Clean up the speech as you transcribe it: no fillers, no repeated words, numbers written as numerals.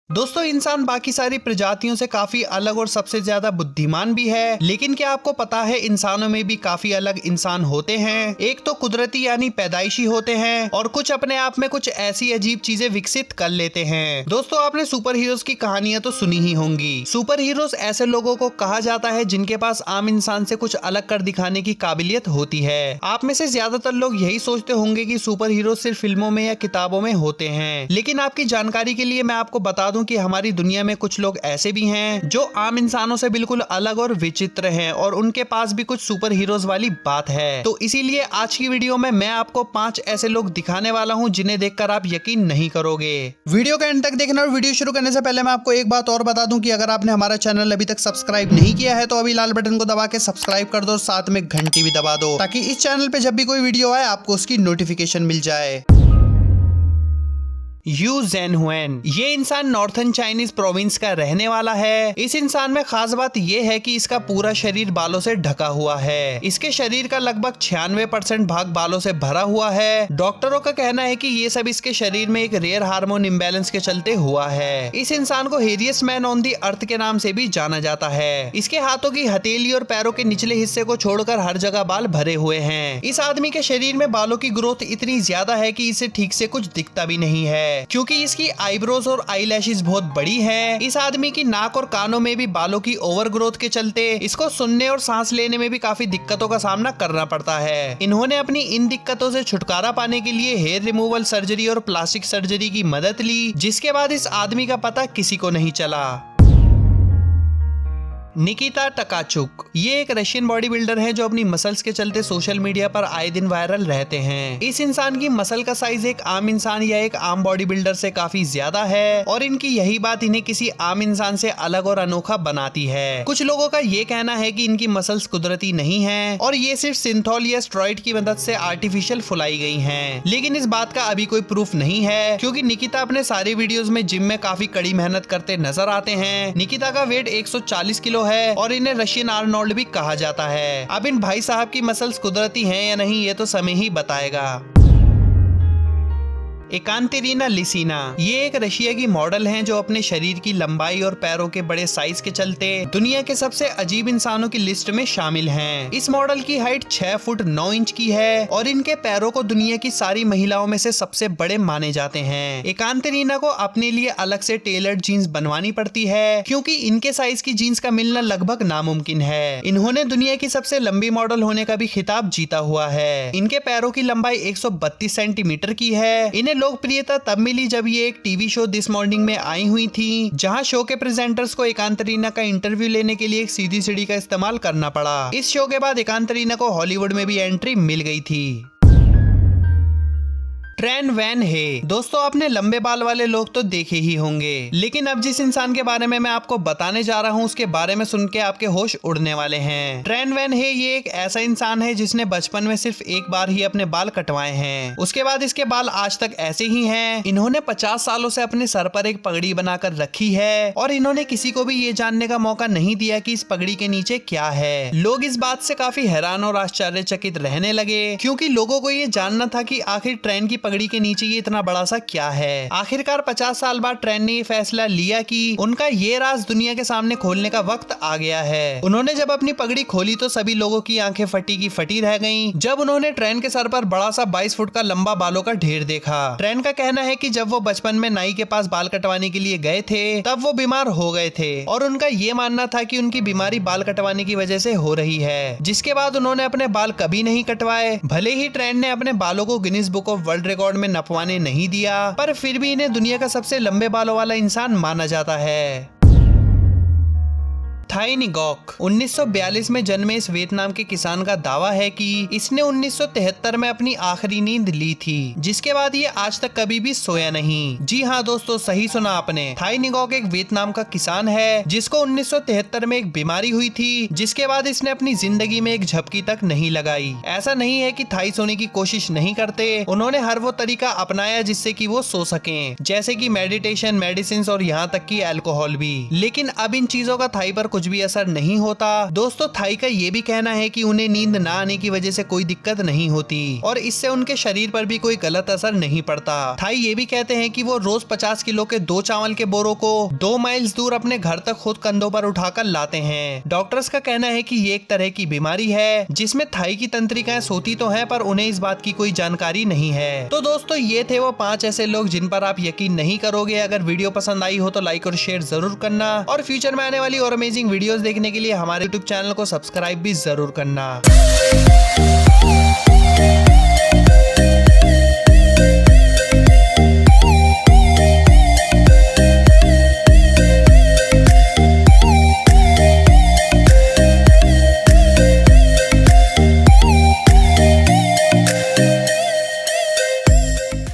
दोस्तों इंसान बाकी सारी प्रजातियों से काफी अलग और सबसे ज्यादा बुद्धिमान भी है, लेकिन क्या आपको पता है इंसानों में भी काफी अलग इंसान होते हैं। एक तो कुदरती यानी पैदाइशी होते हैं और कुछ अपने आप में कुछ ऐसी अजीब चीजें विकसित कर लेते हैं। दोस्तों आपने सुपर हीरोज की कहानियां तो सुनी ही होंगी। सुपर हीरोज ऐसे लोगों को कहा जाता है जिनके पास आम इंसान से कुछ अलग कर दिखाने की काबिलियत होती है। आप में से ज्यादातर लोग यही सोचते होंगे कि सुपर हीरो सिर्फ फिल्मों में या किताबों में होते हैं, लेकिन आपकी जानकारी के लिए मैं आपको बता दूं कि हमारी दुनिया में कुछ लोग ऐसे भी हैं जो आम इंसानों से बिल्कुल अलग और विचित्र हैं और उनके पास भी कुछ सुपर हीरोज वाली बात है। तो इसीलिए आज की वीडियो में मैं आपको 5 ऐसे लोग दिखाने वाला हूं जिन्हें देखकर आप यकीन नहीं करोगे। वीडियो के एंड तक देखना और वीडियो शुरू करने से पहले मैं आपको एक बात और बता दूं कि अगर आपने हमारा चैनल अभी तक सब्सक्राइब नहीं किया है तो अभी लाल बटन को दबा के सब्सक्राइब कर दो, साथ में घंटी भी दबा दो ताकि इस चैनल पे जब भी कोई वीडियो आए आपको उसकी नोटिफिकेशन मिल जाए। यू ज़ेनहुएन ये इंसान नॉर्थन चाइनीज प्रोविंस का रहने वाला है। इस इंसान में खास बात ये है कि इसका पूरा शरीर बालों से ढका हुआ है। इसके शरीर का लगभग 96% भाग बालों से भरा हुआ है। डॉक्टरों का कहना है कि ये सब इसके शरीर में एक रेयर हार्मोन इम्बैलेंस के चलते हुआ है। इस इंसान को हेरियस मैन ऑन दी अर्थ के नाम से भी जाना जाता है। इसके हाथों की हथेली और पैरों के निचले हिस्से को छोड़कर हर जगह बाल भरे हुए हैं। इस आदमी के शरीर में बालों की ग्रोथ इतनी ज्यादा है कि इसे ठीक से कुछ दिखता भी नहीं है, क्योंकि इसकी आईब्रोज और आईलैशेस बहुत बड़ी हैं। इस आदमी की नाक और कानों में भी बालों की ओवर ग्रोथ के चलते इसको सुनने और सांस लेने में भी काफी दिक्कतों का सामना करना पड़ता है। इन्होंने अपनी इन दिक्कतों से छुटकारा पाने के लिए हेयर रिमूवल सर्जरी और प्लास्टिक सर्जरी की मदद ली, जिसके बाद इस आदमी का पता किसी को नहीं चला। निकिता टकाचुक ये एक रशियन बॉडी बिल्डर है जो अपनी मसल्स के चलते सोशल मीडिया पर आए दिन वायरल रहते हैं। इस इंसान की मसल का साइज एक आम इंसान या एक आम बॉडी बिल्डर से काफी ज्यादा है और इनकी यही बात इन्हें किसी आम इंसान से अलग और अनोखा बनाती है। कुछ लोगों का ये कहना है कि इनकी मसल्स कुदरती नहीं है और ये सिर्फ सिंथॉल या स्टेरॉइड की मदद से आर्टिफिशियल फुलाई गई हैं। लेकिन इस बात का अभी कोई प्रूफ नहीं है, क्योंकि निकिता अपने सारे वीडियोस में जिम में काफी कड़ी मेहनत करते नजर आते हैं। निकिता का वेट 140 किलो है और इन्हें रशियन आर्नोल्ड भी कहा जाता है। अब इन भाई साहब की मसल्स कुदरती हैं या नहीं ये तो समय ही बताएगा। एकांतेरिना लिसिना ये एक रशिया की मॉडल हैं जो अपने शरीर की लंबाई और पैरों के बड़े साइज के चलते दुनिया के सबसे अजीब इंसानों की लिस्ट में शामिल हैं। इस मॉडल की हाइट 6 फुट 9 इंच की है और इनके पैरों को दुनिया की सारी महिलाओं में से सबसे बड़े माने जाते हैं। एकांतेरिना को अपने लिए अलग से टेलर्ड जीन्स बनवानी पड़ती है, क्योंकि इनके साइज की जीन्स का मिलना लगभग नामुमकिन है। इन्होंने दुनिया की सबसे लंबी मॉडल होने का भी खिताब जीता हुआ है। इनके पैरों की लंबाई 132 सेंटीमीटर की है। इन्हें लोकप्रियता तब मिली जब ये एक टीवी शो दिस मॉर्निंग में आई हुई थी, जहां शो के प्रेजेंटर्स को एकांतेरिना का इंटरव्यू लेने के लिए एक सीधी सीढ़ी का इस्तेमाल करना पड़ा। इस शो के बाद एकांतेरिना को हॉलीवुड में भी एंट्री मिल गई थी। ट्रेन वैन हे दोस्तों आपने लंबे बाल वाले लोग तो देखे ही होंगे, लेकिन अब जिस इंसान के बारे में मैं आपको बताने जा रहा हूँ उसके बारे में सुन के आपके होश उड़ने वाले हैं। ट्रेन वैन हे ये एक ऐसा इंसान है जिसने बचपन में सिर्फ एक बार ही अपने बाल कटवाए हैं। उसके बाद इसके बाल आज तक ऐसे ही हैं। इन्होंने 50 सालों से अपने सर पर एक पगड़ी बनाकर रखी है और इन्होंने किसी को भी ये जानने का मौका नहीं दिया कि इस पगड़ी के नीचे क्या है। लोग इस बात से काफी हैरान और आश्चर्यचकित रहने लगे, क्योंकि लोगों को ये जानना था कि आखिर ट्रेन की पगड़ी के नीचे ये इतना बड़ा सा क्या है। आखिरकार 50 साल बाद ट्रेन ने ये फैसला लिया कि उनका ये राज दुनिया के सामने खोलने का वक्त आ गया है। उन्होंने जब अपनी पगड़ी खोली तो सभी लोगों की आंखें फटी की फटी रह गईं, जब उन्होंने ट्रेन के सर पर बड़ा सा 22 फुट का लंबा बालों का ढेर देखा। ट्रेन का कहना है कि जब वो बचपन में नाई के पास बाल कटवाने के लिए गए थे तब वो बीमार हो गए थे और उनका ये मानना था कि उनकी बीमारी बाल कटवाने की वजह से हो रही है, जिसके बाद उन्होंने अपने बाल कभी नहीं कटवाए। भले ही ट्रेन ने अपने बालों को Guinness book of world record में नपवाने नहीं दिया, पर फिर भी इन्हें दुनिया का सबसे लंबे बालों वाला इंसान माना जाता है। थाई निगॉक 1942 में जन्मे इस वियतनाम के किसान का दावा है कि इसने 1973 में अपनी आखिरी नींद ली थी, जिसके बाद ये आज तक कभी भी सोया नहीं। जी हाँ दोस्तों, सही सुना आपने। थाई निगॉक एक वियतनाम का किसान है जिसको 1973 में एक बीमारी हुई थी, जिसके बाद इसने अपनी जिंदगी में एक झपकी तक नहीं लगाई। ऐसा नहीं है कि थाई सोने की कोशिश नहीं करते, उन्होंने हर वो तरीका अपनाया जिससे कि वो सो सकें, जैसे कि मेडिटेशन, मेडिसिन और यहाँ तक कि अल्कोहल भी। लेकिन अब इन चीजों का थाई पर कुछ भी असर नहीं होता। दोस्तों थाई का ये भी कहना है कि उन्हें नींद ना आने की वजह से कोई दिक्कत नहीं होती और इससे उनके शरीर पर भी कोई गलत असर नहीं पड़ता। थाई ये भी कहते हैं कि वो रोज 50 किलो के 2 चावल के बोरों को 2 माइल्स दूर अपने घर तक खुद कंधों पर उठाकर लाते हैं। डॉक्टर्स का कहना है कि ये एक तरह की बीमारी है जिसमें थाई की तंत्रिकाएं सोती तो हैं पर उन्हें इस बात की कोई जानकारी नहीं है। तो दोस्तों ये थे वो 5 ऐसे लोग जिन पर आप यकीन नहीं करोगे। अगर वीडियो पसंद आई हो तो लाइक और शेयर जरूर करना और फ्यूचर में आने वाली और अमेजिंग वीडियोस देखने के लिए हमारे यूट्यूब चैनल को सब्सक्राइब भी जरूर करना।